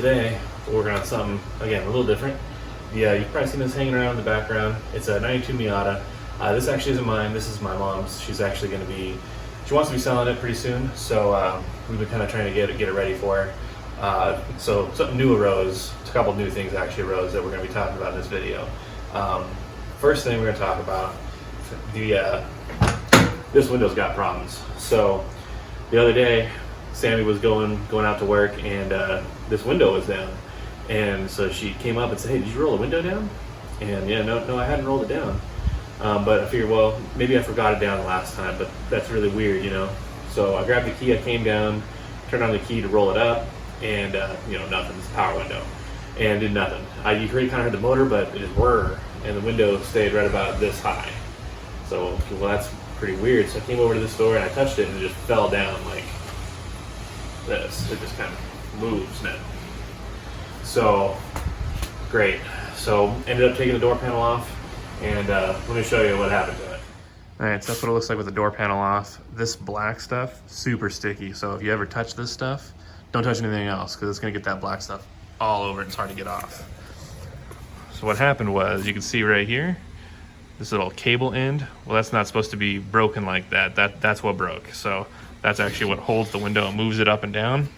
today we're working on something, again, a little different. Yeah, you've probably seen this hanging around in the background. It's a 92 Miata. This actually isn't mine, this is my mom's. She's actually going to be, she wants to be selling it pretty soon, so we've been kind of trying to get it ready for her. So something new arose, a couple new things actually arose that we're going to be talking about in this video. First thing we're going to talk about, this window's got problems. So the other day, Sammy was going out to work, and this window was down. And so she came up and said, "Hey, did you roll the window down?" And yeah, no, I hadn't rolled it down. But I figured, well, maybe I forgot it down the last time, but that's really weird, you know. So I grabbed the key, I came down, turned on the key to roll it up, and nothing. It's a power window, and did nothing. You kind of heard the motor, but it just whirr, and the window stayed right about this high. So, well, that's pretty weird. So I came over to this door and I touched it, and it just fell down like this. It just kind of moves now. So great. So ended up taking the door panel off, and let me show you what happened to it. All right, so that's what it looks like with the door panel off. This black stuff, super sticky. So if you ever touch this stuff, don't touch anything else, because it's gonna get that black stuff all over it. It's hard to get off. So what happened was, you can see right here, this little cable end. Well, that's not supposed to be broken like that. That's what broke. So that's actually what holds the window and moves it up and down.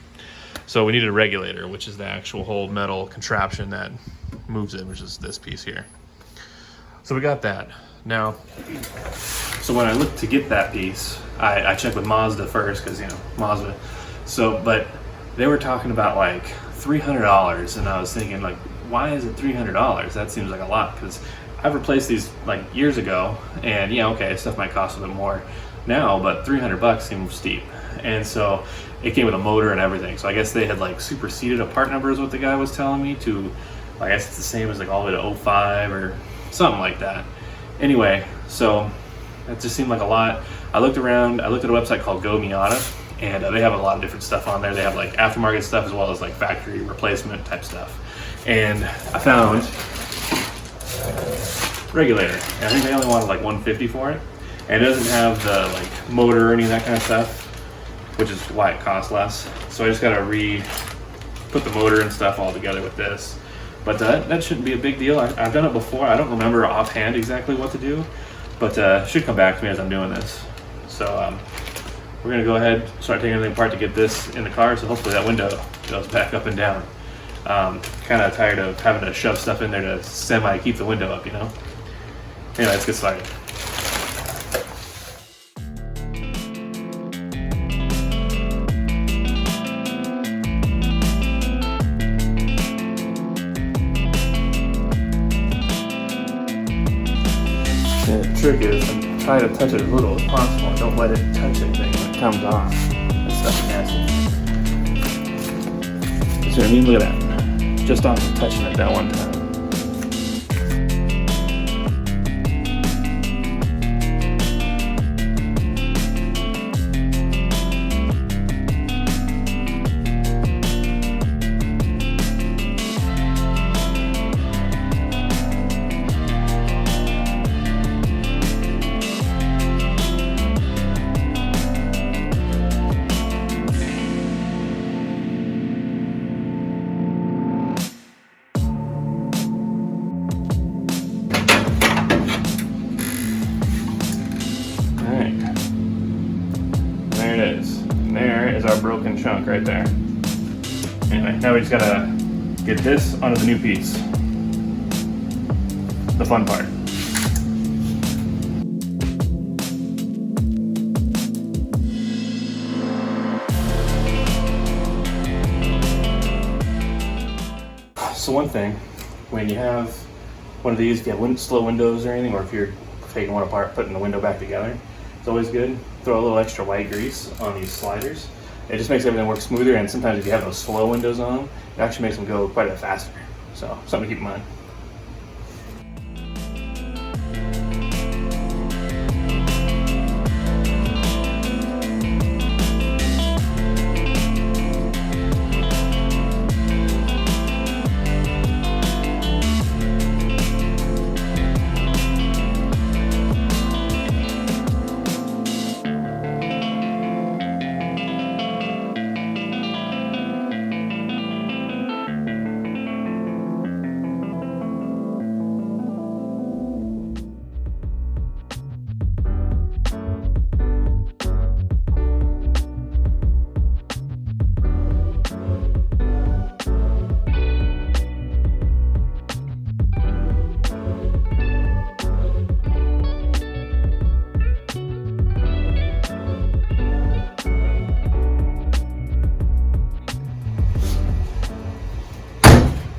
So we needed a regulator, which is the actual whole metal contraption that moves it, which is this piece here. So we got that. Now, so when I looked to get that piece, I checked with Mazda first, because, you know, Mazda. So, but they were talking about like $300, and I was thinking, like, why is it $300? That seems like a lot, because I've replaced these like years ago, and yeah, okay, stuff might cost a bit more now, but $300 seems steep. And so it came with a motor and everything. So I guess they had like superseded a part number, is what the guy was telling me, to, I guess it's the same as like all the way to 05 or something like that. Anyway, so it just seemed like a lot. I looked around, I looked at a website called Go Miata, and they have a lot of different stuff on there. They have like aftermarket stuff as well as like factory replacement type stuff. And I found Regulator, and I think they only wanted like $150 for it. And it doesn't have the like motor or any of that kind of stuff, which is why it costs less. So I just gotta put the motor and stuff all together with this. But that shouldn't be a big deal. I've done it before. I don't remember offhand exactly what to do, but it should come back to me as I'm doing this. So we're gonna go ahead, start taking everything apart to get this in the car, so hopefully that window goes back up and down. Kind of tired of having to shove stuff in there to semi-keep the window up, you know? Anyway, let's get started. The trick is, try to touch it as little as possible, and don't let it touch anything when it comes off. That stuff's nasty. See what I mean? Look at that. Just off of touching it that one time. There is our broken chunk right there. Anyway, now we just gotta get this onto the new piece. The fun part. So one thing, when you have one of these, if you have slow windows or anything, or if you're taking one apart, putting the window back together, it's always good. Throw a little extra white grease on these sliders. It just makes everything work smoother, and sometimes if you have those slow windows on them, it actually makes them go quite a bit faster. So, something to keep in mind.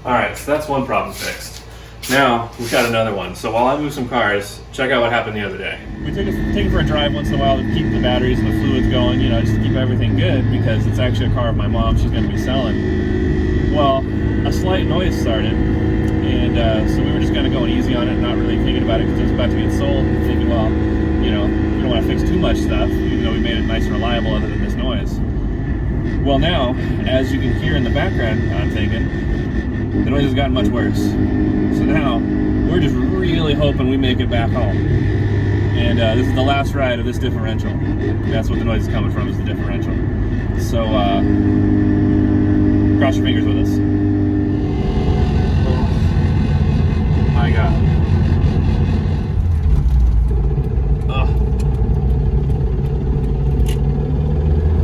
All right, so that's one problem fixed. Now we've got another one. So while I move some cars, check out what happened the other day. We take it for a drive once in a while to keep the batteries and the fluids going, you know, just to keep everything good, because it's actually a car of my mom she's going to be selling. Well, a slight noise started, and so we were just kind of going easy on it, not really thinking about it because it was about to get sold, and thinking, well, you know, we don't want to fix too much stuff, even though we made it nice and reliable other than this noise. Well, now, as you can hear in the background, I'm thinking, the noise has gotten much worse. So now, we're just really hoping we make it back home. And this is the last ride of this differential. That's what the noise is coming from, is the differential. So, cross your fingers with us. Oh my God.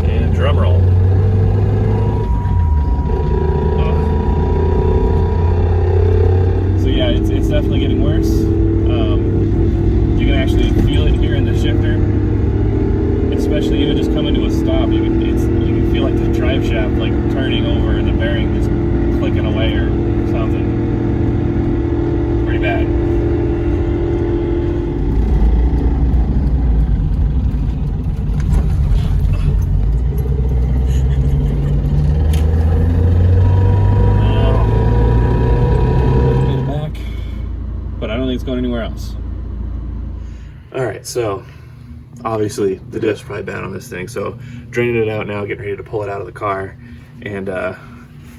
And drum roll. It's definitely getting worse. You can actually feel it here in the shifter, especially even just coming to a stop. You can feel like the drive shaft like turning over and the bearing just clicking away or something. Pretty bad. It's going anywhere else. All right, so obviously the diff's probably bad on this thing, so draining it out now, getting ready to pull it out of the car, and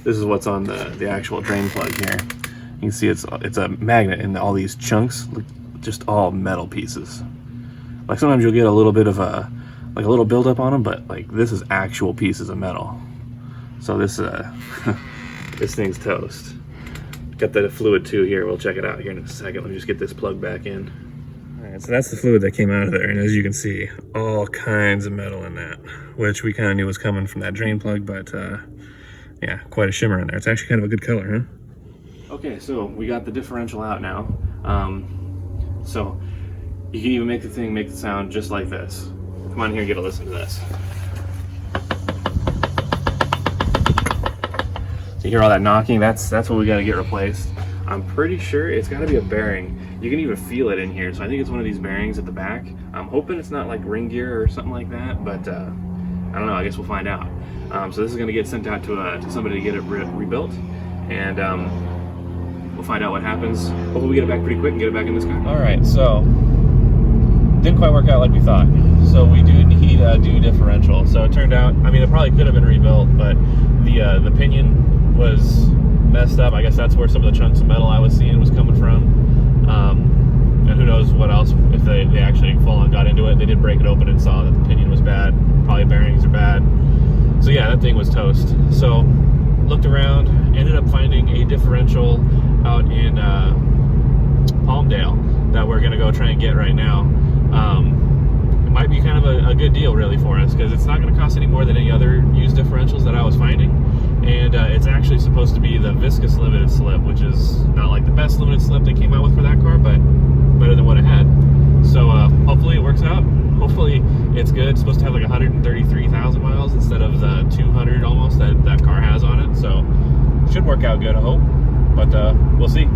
this is what's on the actual drain plug here. You can see it's a magnet, and all these chunks look just all metal pieces. Like sometimes you'll get a little bit of a little buildup on them, but like this is actual pieces of metal. So this this thing's toast. Got the fluid too here. We'll check it out here in a second. Let me just get this plug back in. All right, so that's the fluid that came out of there. And as you can see, all kinds of metal in that, which we kind of knew was coming from that drain plug, but yeah, quite a shimmer in there. It's actually kind of a good color, huh? Okay, so we got the differential out now. So you can even make the thing make the sound just like this. Come on here and get a listen to this. You hear all that knocking? That's what we got to get replaced. I'm pretty sure it's got to be a bearing. You can even feel it in here, so I think it's one of these bearings at the back. I'm hoping it's not like ring gear or something like that, but I don't know. I guess we'll find out. So this is going to get sent out to somebody to get it rebuilt, and we'll find out what happens. Hopefully we get it back pretty quick and get it back in this car. All right, so didn't quite work out like we thought. So we do need a new differential. So it turned out, I mean, it probably could have been rebuilt, but the pinion was messed up. I guess that's where some of the chunks of metal I was seeing was coming from. And who knows what else, if they actually full on got into it. They did break it open and saw that the pinion was bad. Probably bearings are bad. So yeah, that thing was toast. So looked around, ended up finding a differential out in Palmdale that we're gonna go try and get right now. It might be kind of a good deal really for us, because it's not gonna cost any more than any other used differentials that I was finding. And it's actually supposed to be the viscous limited slip, which is not like the best limited slip they came out with for that car, but better than what it had. So hopefully it works out. Hopefully it's good. It's supposed to have like 133,000 miles instead of the 200 almost that car has on it. So it should work out good, I hope. But we'll see.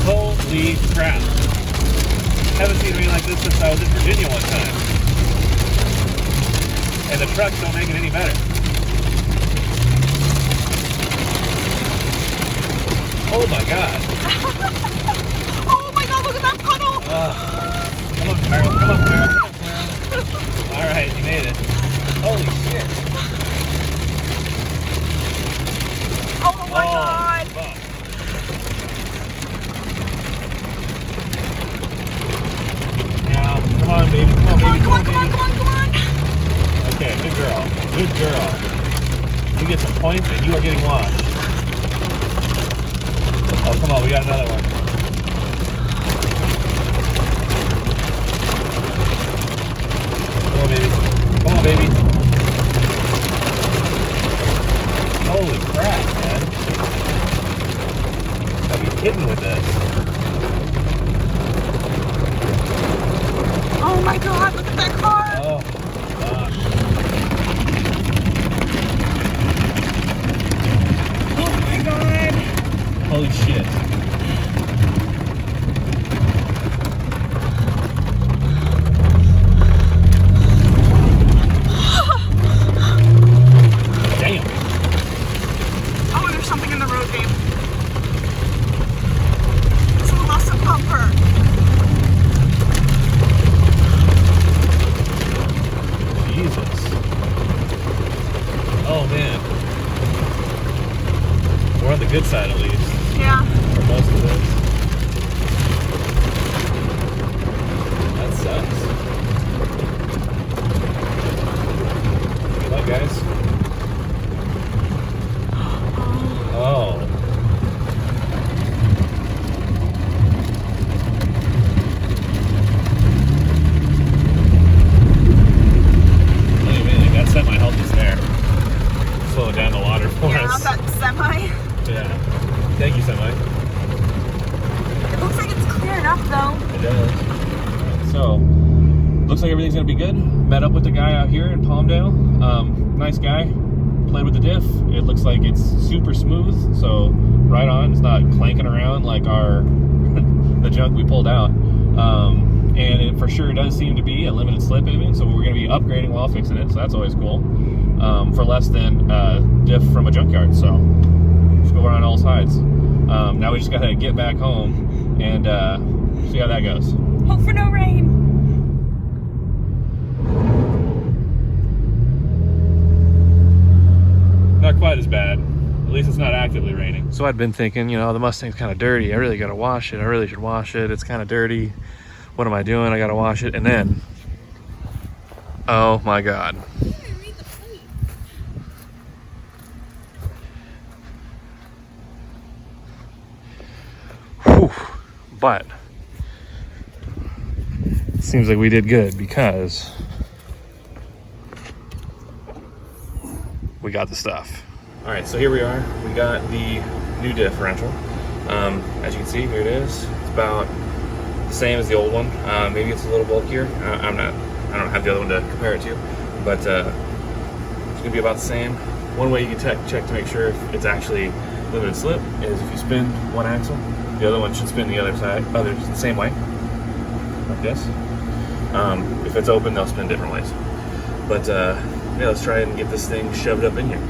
Holy crap. Haven't seen anything like this since I was in Virginia one time. And the trucks don't make it any better. Oh my god. Oh my god, look at that puddle! Come on, Carol. Come on, Carol. Alright, you made it. Holy shit. Oh my god! Fuck. Yeah, come on, baby. Come on, baby. Come on. Okay, good girl. Good girl. You get some points and you are getting washed. Oh, come on, we got another one. Come on, baby. Come on, baby. Holy crap, man. Gotta be kidding with this. Oh my god, look at that car! Oh, gosh. Oh my god! Holy shit. Damn. Oh, there's something in the road, babe. Someone lost a bumper. Jesus. Oh man. We're on the good side at least. Yeah. For most of this. That sucks. Good luck, guys. Oh. That semi-help is there. Slow down the water for Yeah, us. that semi. Yeah. Thank you, semi. It looks like it's clear enough though. It does. So, looks like everything's gonna be good. Met up with the guy out here in Palmdale. Nice guy. Played with the diff. It looks like it's super smooth. So, right on. It's not clanking around like the junk we pulled out. And it for sure does seem to be a limited slip aiming, so we're going to be upgrading while fixing it, so that's always cool. For less than diff from a junkyard, so just go around all sides. Now we just got to get back home and see how that goes. Hope for no rain. Not quite as bad. At least it's not actively raining. So I'd been thinking, you know, the Mustang's kind of dirty. I really got to wash it. I really should wash it. It's kind of dirty. What am I doing? I gotta wash it. And then, oh my god. Whew. But, it seems like we did good because we got the stuff. All right, so here we are. We got the new differential. As you can see, here it is. It's about same as the old one. Maybe it's a little bulkier. I don't have the other one to compare it to, but it's gonna be about the same. One way you can check to make sure if it's actually limited slip is if you spin one axle, the other one should spin the other side, the same way, like this. If it's open, they'll spin different ways. But yeah, let's try and get this thing shoved up in here.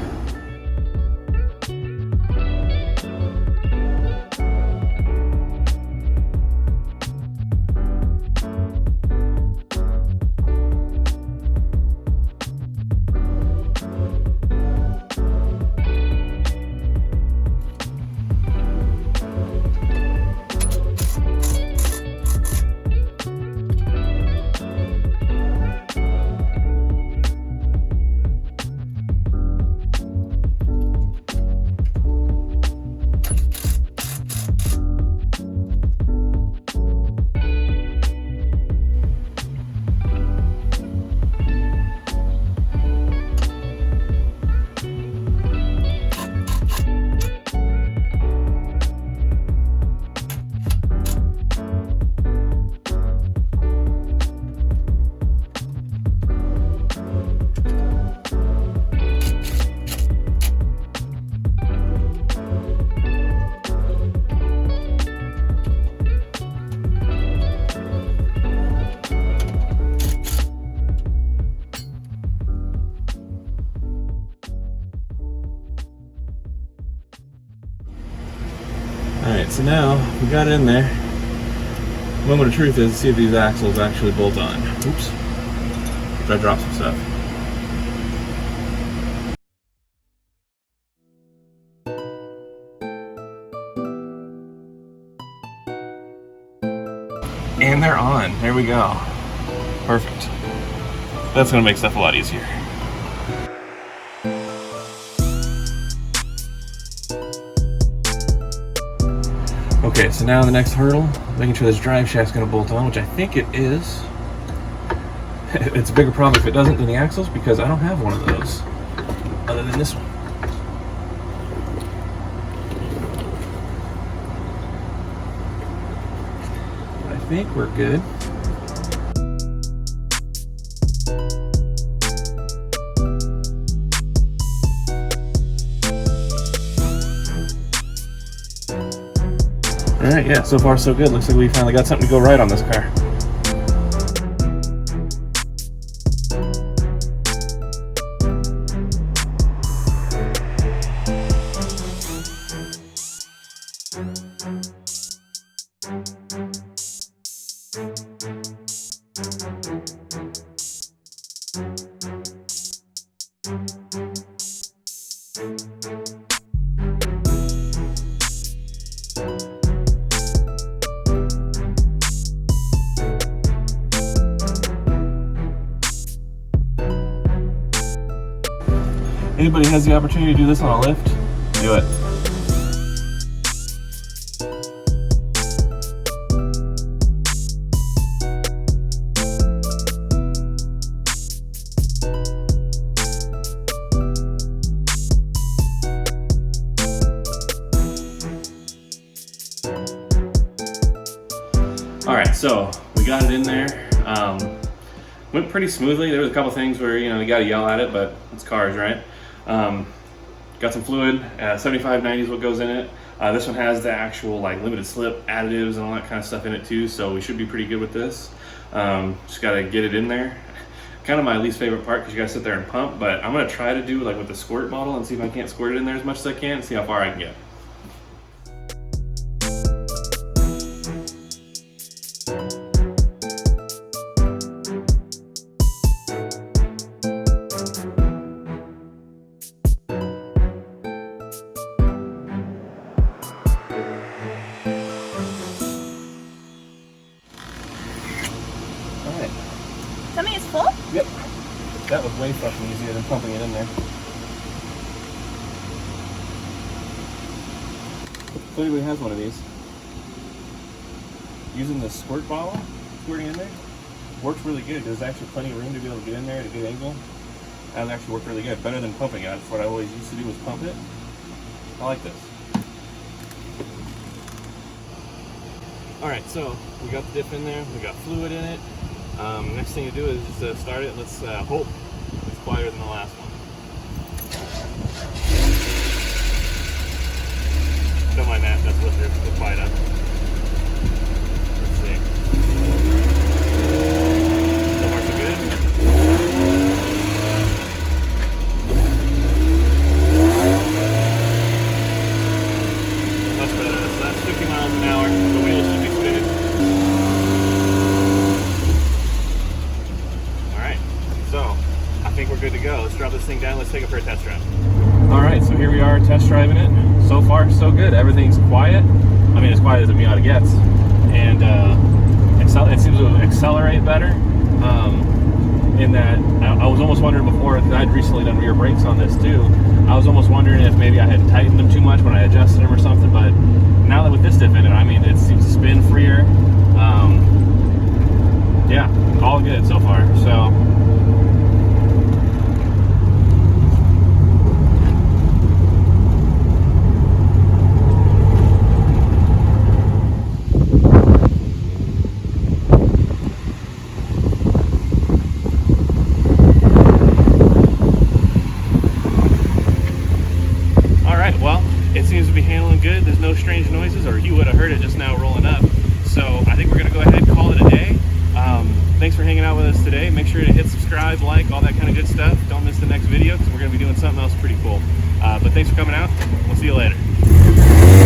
so now we got it in there. Moment of truth is to see if these axles actually bolt on. Oops. I dropped some stuff. And they're on. There we go. Perfect. That's going to make stuff a lot easier. Okay, so now the next hurdle, making sure this drive shaft's going to bolt on, which I think it is. It's a bigger problem if it doesn't than the axles, because I don't have one of those other than this one. But I think we're good. Alright, yeah, so far so good. Looks like we finally got something to go right on this car. Anybody has the opportunity to do this on a lift, do it. Alright, so we got it in there. Went pretty smoothly. There was a couple things where, you gotta yell at it, but it's cars, right? Got some fluid, 75/90 is what goes in it. This one has the actual limited slip additives and all that kind of stuff in it too, so we should be pretty good with this. Just gotta get it in there. Kind of my least favorite part because you gotta sit there and pump, but I'm gonna try to do with the squirt model and see if I can't squirt it in there as much as I can and see how far I can get. Tell me it's full? Yep. That was way fucking easier than pumping it in there. If anybody has one of these, using the squirt bottle, squirting in there, works really good. There's actually plenty of room to be able to get in there at a good angle. That actually worked really good. Better than pumping it. That's what I always used to do, was pump it. I like this. Alright, so we got the diff in there, we got fluid in it. Next thing to do is start it. Let's hope it's quieter than the last one. Don't mind that, that's what they're quiet up. Let's see. So far so good. Much better. So that's 50 miles an hour. The wheels should be spinning. So, I think we're good to go. Let's drop this thing down. Let's take it for a test drive. Alright, so here we are test driving it. So far, so good. Everything's quiet. I mean, as quiet as a Miata gets. And it seems to accelerate better. In that, I was almost wondering before, because I'd recently done rear brakes on this too. I was almost wondering if maybe I had tightened them too much when I adjusted them or something. But now that with this diff in it, I mean, it seems to spin freer. Yeah, all good so far. So. It seems to be handling good. There's no strange noises, or you would have heard it just now rolling up. So I think we're going to go ahead and call it a day. Thanks for hanging out with us today. Make sure to hit subscribe, like, all that kind of good stuff. Don't miss the next video because we're going to be doing something else pretty cool. But thanks for coming out. We'll see you later.